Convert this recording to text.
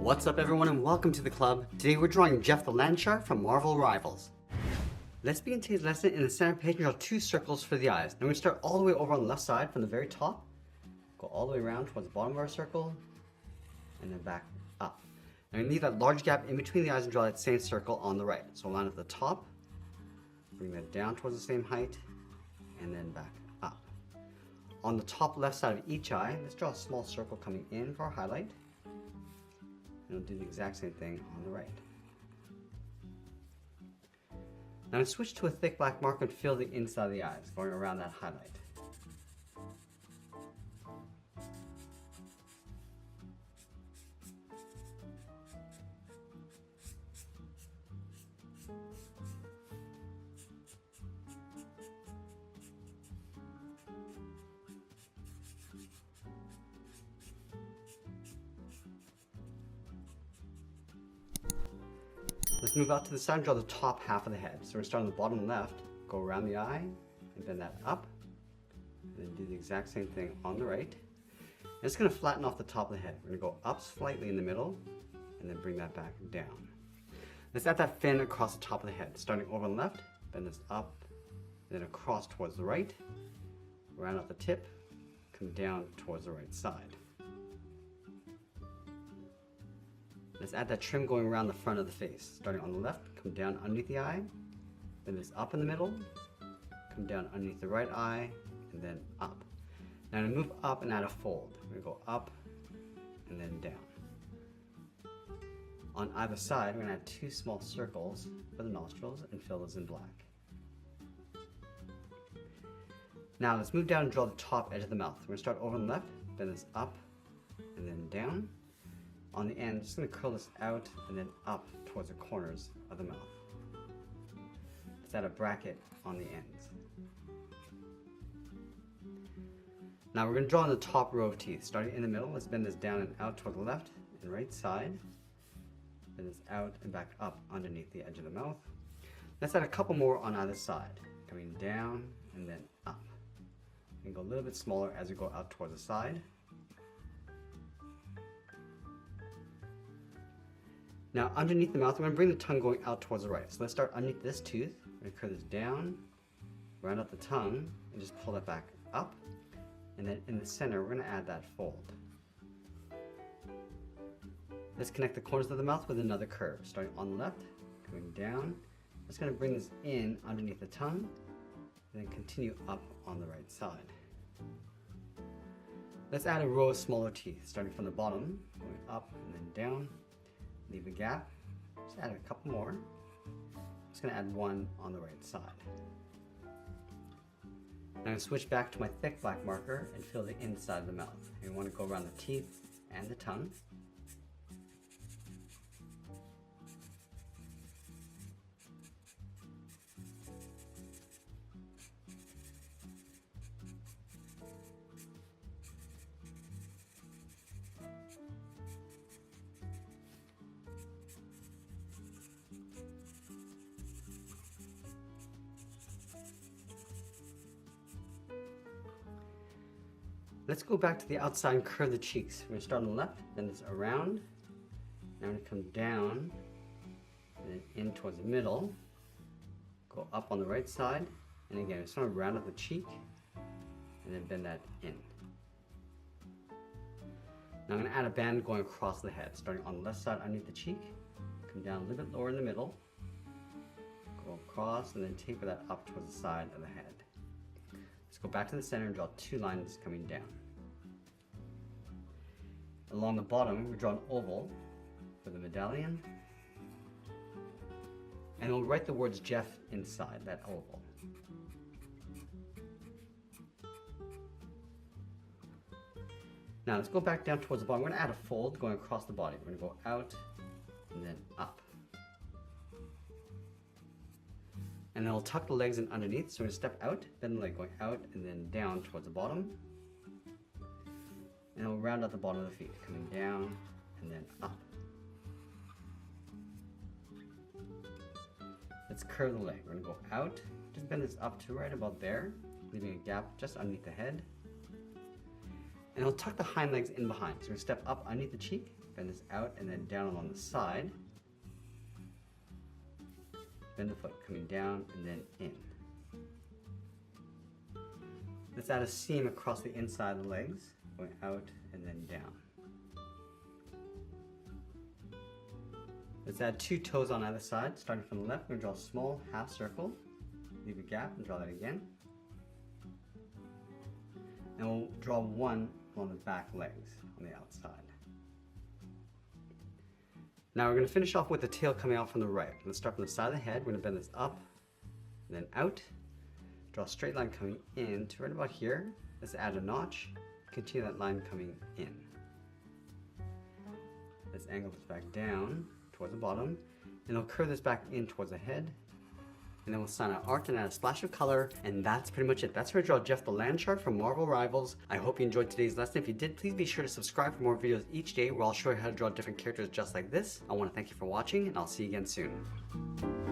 What's up everyone and welcome to the club. Today we're drawing Jeff the Landshark from Marvel Rivals. Let's begin today's lesson. In the center page, draw two circles for the eyes. Now we're going to start all the way over on the left side from the very top. Go all the way around towards the bottom of our circle and then back up. Now we leave that large gap in between the eyes and draw that same circle on the right. So line at the top, bring that down towards the same height and then back up. On the top left side of each eye, let's draw a small circle coming in for our highlight. And we'll do the exact same thing on the right. Now switch to a thick black marker and fill the inside of the eyes, going around that highlight. Let's move out to the side and draw the top half of the head. So we're going to start on the bottom left, go around the eye, and bend that up. And then do the exact same thing on the right. And it's going to flatten off the top of the head. We're going to go up slightly in the middle, and then bring that back down. Let's add that fin across the top of the head. Starting over on the left, bend this up, then across towards the right, round off the tip, come down towards the right side. Let's add that trim going around the front of the face. Starting on the left, come down underneath the eye, then this up in the middle, come down underneath the right eye, and then up. Now to move up and add a fold. We're going to go up and then down. On either side, we're going to add two small circles for the nostrils and fill those in black. Now let's move down and draw the top edge of the mouth. We're going to start over on the left, bend this up and then down. On the end, just going to curl this out and then up towards the corners of the mouth. Let's add a bracket on the ends. Now we're going to draw on the top row of teeth. Starting in the middle, let's bend this down and out toward the left and right side. Bend this out and back up underneath the edge of the mouth. Let's add a couple more on either side. Coming down and then up. And go a little bit smaller as we go out towards the side. Now underneath the mouth, we're going to bring the tongue going out towards the right. So let's start underneath this tooth. We're going to curve this down, round out the tongue, and just pull that back up. And then in the center, we're going to add that fold. Let's connect the corners of the mouth with another curve. Starting on the left, coming down. Just going to bring this in underneath the tongue, and then continue up on the right side. Let's add a row of smaller teeth, starting from the bottom, going up and then down. Leave a gap, just add a couple more. Just going to add one on the right side. Now I'm going to switch back to my thick black marker and fill the inside of the mouth. You want to go around the teeth and the tongue. Let's go back to the outside and curve the cheeks. We're going to start on the left, then it's around. Now I'm going to come down, and then in towards the middle. Go up on the right side, and again, just want to round up the cheek, and then bend that in. Now I'm going to add a band going across the head, starting on the left side underneath the cheek. Come down a little bit lower in the middle. Go across, and then taper that up towards the side of the head. Let's go back to the center and draw two lines coming down. Along the bottom, we draw an oval for the medallion. And we'll write the words Jeff inside that oval. Now let's go back down towards the bottom. We're going to add a fold going across the body. We're going to go out and then up. And then we'll tuck the legs in underneath. So we're going to step out, bend the leg going out and then down towards the bottom. And we'll round out the bottom of the feet, coming down and then up. Let's curve the leg. We're going to go out, just bend this up to right about there, leaving a gap just underneath the head. And we'll tuck the hind legs in behind. So we're going to step up underneath the cheek, Bend this out and then down along the side. Bend the foot coming down and then in. Let's add a seam across the inside of the legs, going out and then down. Let's add 2 toes on either side. Starting from the left, we're going to draw a small half circle, leave a gap and draw that again. And we'll draw 1 along the back legs on the outside. Now we're going to finish off with the tail coming out from the right. Let's start from the side of the head. We're going to bend this up and then out. Draw a straight line coming in to right about here. Let's add a notch. Continue that line coming in. Let's angle this back down towards the bottom, and we'll curve this back in towards the head. And then we'll sign our art and add a splash of color, and that's pretty much it. That's how I draw Jeff the Landshark from Marvel Rivals. I hope you enjoyed today's lesson. If you did, please be sure to subscribe for more videos each day where I'll show you how to draw different characters just like this. I want to thank you for watching, and I'll see you again soon.